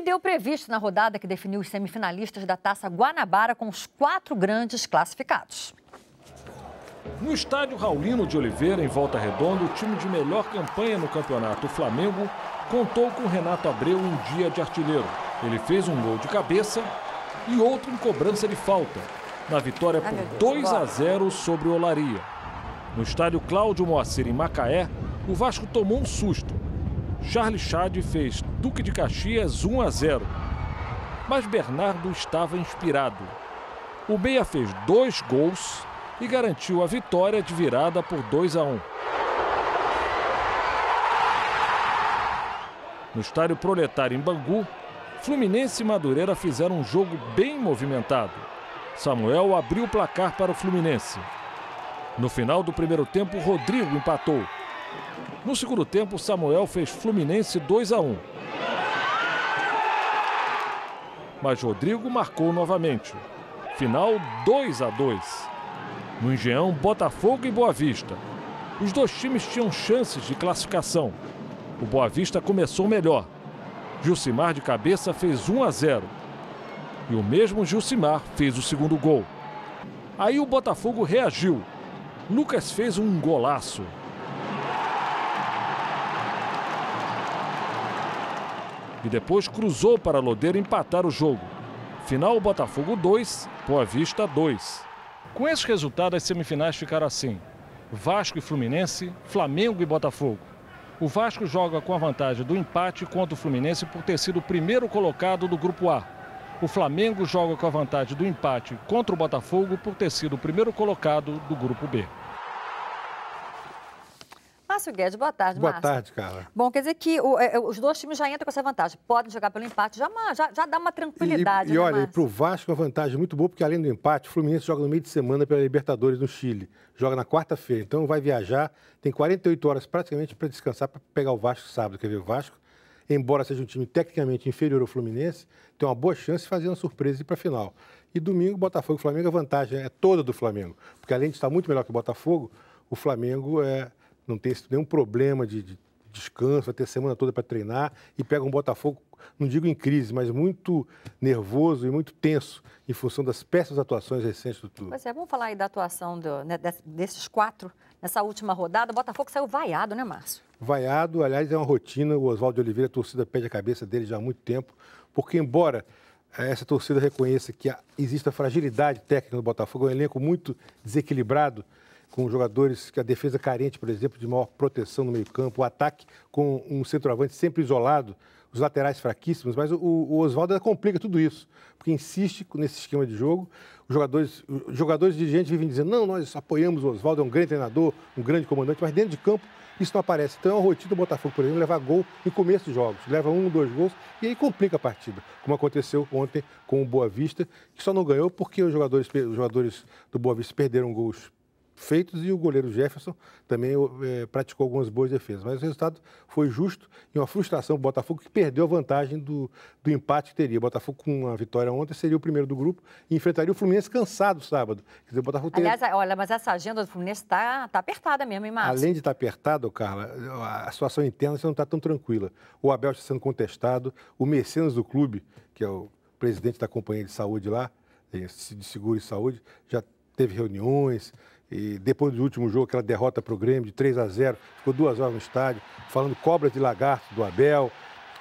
que deu previsto na rodada que definiu os semifinalistas da Taça Guanabara com os 4 grandes classificados. No estádio Raulino de Oliveira, em Volta Redonda, o time de melhor campanha no campeonato, o Flamengo, contou com Renato Abreu em dia de artilheiro. Ele fez um gol de cabeça e outro em cobrança de falta, na vitória por 2-0 sobre o Olaria. No estádio Cláudio Moacir, em Macaé, o Vasco tomou um susto. Charles Chad fez Duque de Caxias 1-0. Mas Bernardo estava inspirado. O meia fez 2 gols e garantiu a vitória de virada por 2-1. No estádio Proletário, em Bangu, Fluminense e Madureira fizeram um jogo bem movimentado. Samuel abriu o placar para o Fluminense. No final do primeiro tempo, Rodrigo empatou. No segundo tempo, Samuel fez Fluminense 2-1. Mas Rodrigo marcou novamente. Final 2-2. No Engenhão, Botafogo e Boa Vista. Os dois times tinham chances de classificação. O Boa Vista começou melhor. Gilcimar de cabeça fez 1-0. E o mesmo Gilcimar fez o segundo gol. Aí o Botafogo reagiu. Lucas fez um golaço. E depois cruzou para Lodeiro empatar o jogo. Final, Botafogo 2, Boa Vista 2. Com esse resultado, as semifinais ficaram assim: Vasco e Fluminense, Flamengo e Botafogo. O Vasco joga com a vantagem do empate contra o Fluminense por ter sido o primeiro colocado do Grupo A. O Flamengo joga com a vantagem do empate contra o Botafogo por ter sido o primeiro colocado do Grupo B. Márcio Guedes, boa tarde, Márcio. Boa tarde, Carla. Bom, quer dizer que os dois times já entram com essa vantagem. Podem jogar pelo empate, já dá uma tranquilidade, E olha, né, para o Vasco é uma vantagem muito boa, porque além do empate, o Fluminense joga no meio de semana pela Libertadores no Chile. Joga na quarta-feira, então vai viajar, tem 48 horas praticamente para descansar, para pegar o Vasco sábado. Quer ver, o Vasco, embora seja um time tecnicamente inferior ao Fluminense, tem uma boa chance de fazer uma surpresa e ir para a final. E domingo, Botafogo e Flamengo, a vantagem é toda do Flamengo, porque além de estar muito melhor que o Botafogo, o Flamengo não tem nenhum problema de descanso, vai ter a semana toda para treinar e pega um Botafogo, não digo em crise, mas muito nervoso e muito tenso em função das péssimas atuações recentes do clube. Pois é, vamos falar aí da atuação desses 4 nessa última rodada. O Botafogo saiu vaiado, né, Márcio? Vaiado, aliás, é uma rotina. O Oswaldo de Oliveira, a torcida pede a cabeça dele já há muito tempo, porque embora essa torcida reconheça que existe a fragilidade técnica do Botafogo, é um elenco muito desequilibrado, com jogadores que a defesa carente, por exemplo, de maior proteção no meio-campo, o ataque com um centroavante sempre isolado, os laterais fraquíssimos, mas o Oswaldo complica tudo isso, porque insiste nesse esquema de jogo. Os jogadores dirigentes vivem dizendo: não, nós apoiamos o Oswaldo, é um grande treinador, um grande comandante, mas dentro de campo isso não aparece. Então é uma rotina do Botafogo, por exemplo, levar gol em começo de jogos. Leva 1, 2 gols e aí complica a partida, como aconteceu ontem com o Boa Vista, que só não ganhou porque os jogadores do Boa Vista perderam gols feitos e o goleiro Jefferson também praticou algumas boas defesas. Mas o resultado foi justo e uma frustração para o Botafogo, que perdeu a vantagem do empate que teria. O Botafogo, com uma vitória ontem, seria o primeiro do grupo e enfrentaria o Fluminense cansado sábado. Quer dizer, o Botafogo Aliás, olha, mas essa agenda do Fluminense está apertada mesmo, hein, Márcio? Além de estar apertado, Carla, a situação interna já não está tão tranquila. O Abel está sendo contestado, o mecenas do clube, que é o presidente da companhia de saúde lá, de seguro e saúde, já teve reuniões. E depois do último jogo, aquela derrota para o Grêmio de 3-0, ficou 2 horas no estádio, falando cobras de lagarto do Abel.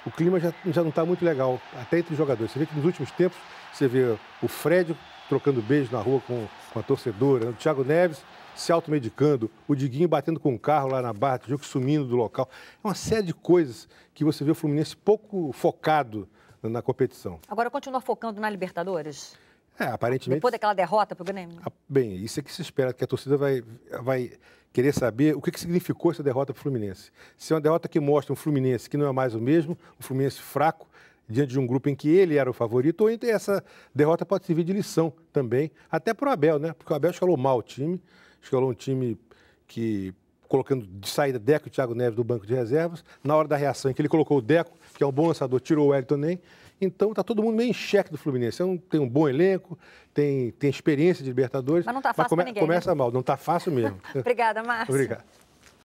O clima já não está muito legal, até entre os jogadores. Você vê que nos últimos tempos, você vê o Fred trocando beijos na rua com a torcedora, o Thiago Neves se automedicando, o Diguinho batendo com o carro lá na Barra do Tijuca, sumindo do local. É uma série de coisas que você vê o Fluminense pouco focado na competição. Agora continua focando na Libertadores? Aparentemente... Depois daquela derrota para o Grêmio? Bem, isso é que se espera, que a torcida vai querer saber o que significou essa derrota para o Fluminense. Se é uma derrota que mostra um Fluminense que não é mais o mesmo, um Fluminense fraco, diante de um grupo em que ele era o favorito, ou então essa derrota pode servir de lição também, até para o Abel, né? Porque o Abel escalou mal o time, escalou um time que, colocando de saída Deco e Thiago Neves do banco de reservas, na hora da reação em que ele colocou o Deco, que é um bom lançador, tirou o Wellington nem. Então, está todo mundo meio em xeque do Fluminense. Tem um bom elenco, tem experiência de Libertadores. Mas não está fácil para ninguém, começa né? mal, não está fácil mesmo. Obrigada, Márcio. Obrigado.